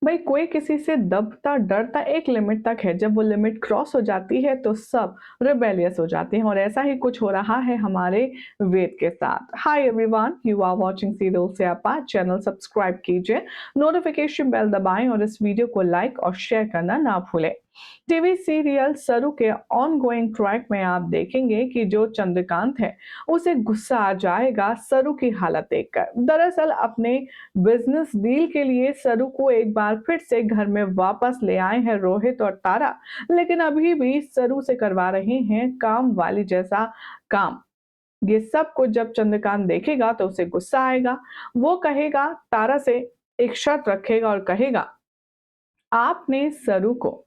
भाई कोई किसी से दबता डरता एक लिमिट तक है, जब वो लिमिट क्रॉस हो जाती है तो सब रिबेलियस हो जाते हैं और ऐसा ही कुछ हो रहा है हमारे वेद के साथ। Hi everyone, you are watching serial से आपा। चैनल सब्सक्राइब कीजिए, नोटिफिकेशन बेल दबाएं और इस वीडियो को लाइक और शेयर करना ना भूलें। टीवी सीरियल सरू के ऑन गोइंग ट्रैक में आप देखेंगे कि जो चंद्रकांत है उसे गुस्सा आ जाएगा सरू की हालत देखकर। दरअसल अपने बिजनेस डील के लिए सरू को एक बार फिर से घर में वापस ले आए हैं रोहित और तारा, लेकिन अभी भी सरू से करवा रहे हैं काम वाली जैसा काम। ये सब कुछ जब चंद्रकांत देखेगा तो उसे गुस्सा आएगा। वो कहेगा, तारा से एक शर्त रखेगा और कहेगा, आपने सरू को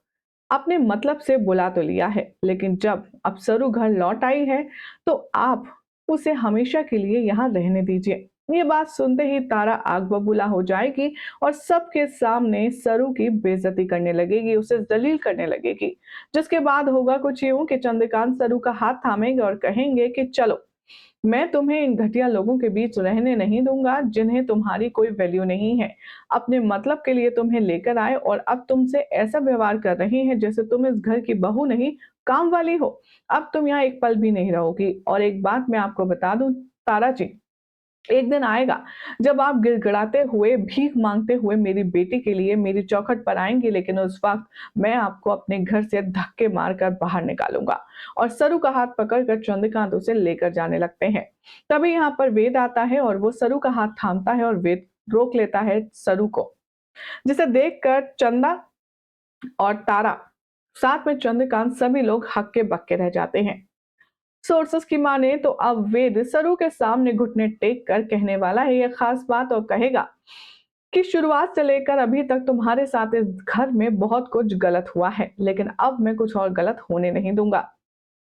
अपने मतलब से बुला तो लिया है, लेकिन जब अब सरू घर लौट आई है तो आप उसे हमेशा के लिए यहाँ रहने दीजिए। ये बात सुनते ही तारा आग बबूला हो जाएगी और सबके सामने सरू की बेइज्जती करने लगेगी, उसे जलील करने लगेगी। जिसके बाद होगा कुछ यूं कि चंद्रकांत सरू का हाथ थामेंगे और कहेंगे कि चलो, मैं तुम्हें इन घटिया लोगों के बीच रहने नहीं दूंगा जिन्हें तुम्हारी कोई वैल्यू नहीं है। अपने मतलब के लिए तुम्हें लेकर आए और अब तुमसे ऐसा व्यवहार कर रहे हैं जैसे तुम इस घर की बहू नहीं, काम वाली हो। अब तुम यहाँ एक पल भी नहीं रहोगी। और एक बात मैं आपको बता दूं तारा जी, एक दिन आएगा जब आप गिड़गिड़ाते हुए भीख मांगते हुए मेरी बेटी के लिए मेरी चौखट पर आएंगे, लेकिन उस वक्त मैं आपको अपने घर से धक्के मारकर बाहर निकालूंगा। और सरू का हाथ पकड़कर चंद्रकांत उसे लेकर जाने लगते हैं। तभी यहाँ पर वेद आता है और वो सरू का हाथ थामता है और वेद रोक लेता है सरू को, जिसे देखकर चंदा और तारा साथ में चंद्रकांत सभी लोग हक्के बक्के रह जाते हैं। सोर्सेस की माने तो अब वेद सरू के सामने घुटने टेक कर कहने वाला है यह खास बात और कहेगा कि शुरुआत से लेकर अभी तक तुम्हारे साथ इस घर में बहुत कुछ गलत हुआ है, लेकिन अब मैं कुछ और गलत होने नहीं दूंगा।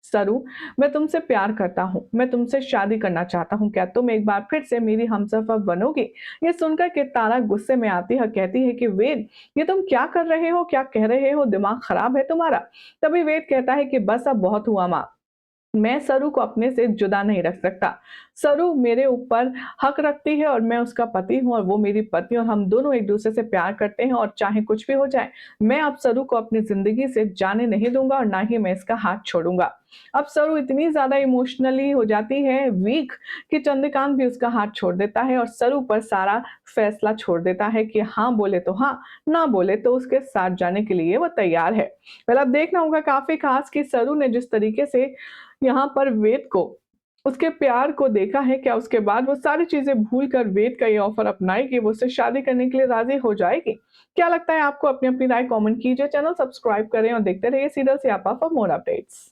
सरू, मैं तुमसे प्यार करता हूँ, मैं तुमसे शादी करना चाहता हूँ, क्या तुम एक बार फिर से मेरी हमसफर बनोगी? ये सुनकर के तारा गुस्से में आती है, कहती है कि वेद, ये तुम क्या कर रहे हो, क्या कह रहे हो, दिमाग खराब है तुम्हारा? तभी वेद कहता है कि बस अब बहुत हुआ माँ, मैं सरू को अपने से जुदा नहीं रख सकता। सरू मेरे ऊपर हक रखती है और मैं उसका पति हूँ और वो मेरी पत्नी, और हम दोनों एक दूसरे से प्यार करते हैं और चाहे कुछ भी हो जाए, मैं अब सरू को अपनी जिंदगी से जाने नहीं दूंगा और ना ही मैं इसका हाथ छोड़ूंगा। अब सरू इतनी ज्यादा इमोशनली हो जाती है वीक कि चंद्रकांत भी उसका हाथ छोड़ देता है और सरू पर सारा फैसला छोड़ देता है कि हाँ बोले तो हाँ, ना बोले तो उसके साथ जाने के लिए वो तैयार है। पहले अब देखना होगा काफी खास कि सरू ने जिस तरीके से यहाँ पर वेद को, उसके प्यार को देखा है, क्या उसके बाद वो सारी चीजें भूल कर वेद का ये ऑफर अपनाएगी, वो उससे शादी करने के लिए राजी हो जाएगी? क्या लगता है आपको? अपनी अपनी राय कमेंट कीजिए, चैनल सब्सक्राइब करें और देखते रहिए सीरियल सियापा फॉर मोर अपडेट्स।